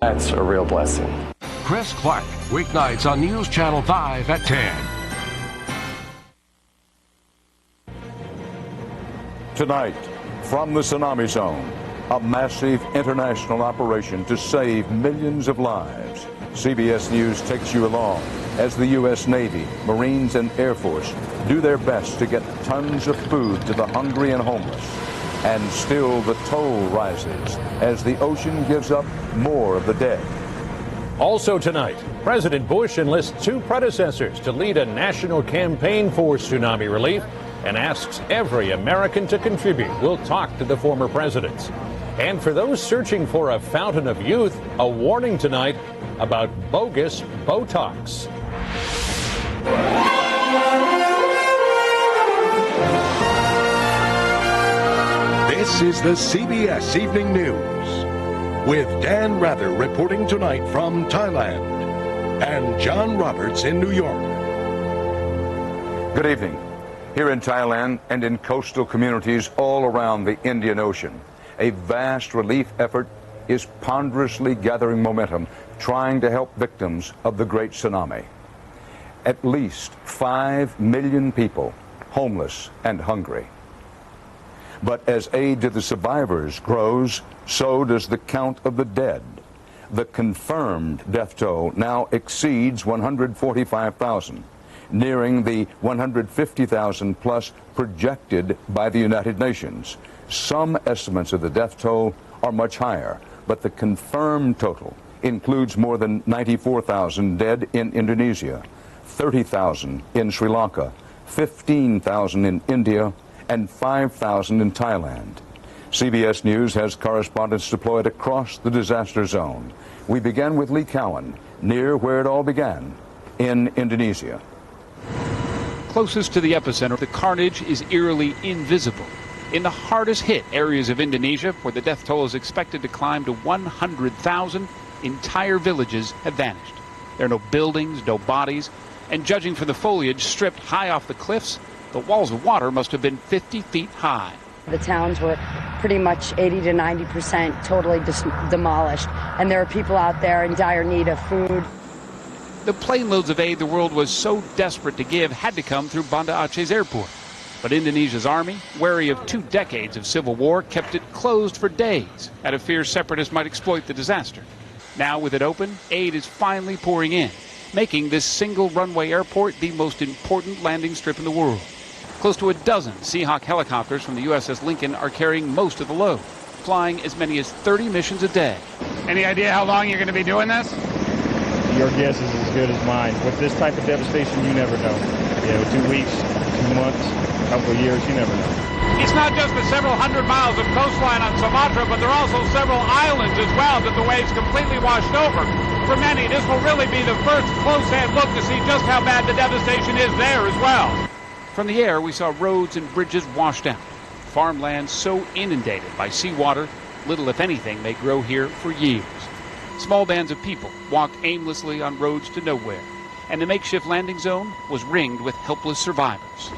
That's a real blessing. Chris Clark, weeknights on News Channel 5 at 10. Tonight, from the tsunami zone, a massive international operation to save millions of lives. CBS News takes you along as the U.S. Navy, Marines, and Air Force do their best to get tons of food to the hungry and homeless. And still the toll rises as the ocean gives up more of the dead. Also tonight, President Bush enlists two predecessors to lead a national campaign for tsunami relief and asks every American to contribute. We'll talk to the former presidents. And for those searching for a fountain of youth, a warning tonight about bogus Botox. This is the CBS Evening News with Dan Rather reporting tonight from Thailand and John Roberts in New York. Good evening. Here in Thailand and in coastal communities all around the Indian Ocean, a vast relief effort is ponderously gathering momentum, trying to help victims of the great tsunami. At least 5 million people homeless and hungry. But as aid to the survivors grows, so does the count of the dead. The confirmed death toll now exceeds 145,000, nearing the 150,000 plus projected by the United Nations. Some estimates of the death toll are much higher, but the confirmed total includes more than 94,000 dead in Indonesia, 30,000 in Sri Lanka, 15,000 in India, and 5,000 in Thailand. CBS News has correspondents deployed across the disaster zone. We began with Lee Cowan, near where it all began, in Indonesia. Closest to the epicenter, the carnage is eerily invisible. In the hardest hit areas of Indonesia, where the death toll is expected to climb to 100,000, entire villages have vanished. There are no buildings, no bodies, and judging from the foliage stripped high off the cliffs, the walls of water must have been 50 feet high. The towns were pretty much 80 to 90% totally demolished, and there are people out there in dire need of food. The plane loads of aid the world was so desperate to give had to come through Banda Aceh's airport. But Indonesia's army, wary of 2 decades of civil war, kept it closed for days out of fear separatists might exploit the disaster. Now with it open, aid is finally pouring in, making this single runway airport the most important landing strip in the world. Close to a dozen Seahawk helicopters from the USS Lincoln are carrying most of the load, flying as many as 30 missions a day. Any idea how long you're going to be doing this? Your guess is as good as mine. With this type of devastation, you never know. 2 weeks, 2 months, a couple of years, you never know. It's not just the several hundred miles of coastline on Sumatra, but there are also several islands as well that the waves completely washed over. For many, this will really be the first close-hand look to see just how bad the devastation is there as well. From the air, we saw roads and bridges washed out. Farmland so inundated by seawater, little if anything may grow here for years. Small bands of people walked aimlessly on roads to nowhere, and the makeshift landing zone was ringed with helpless survivors.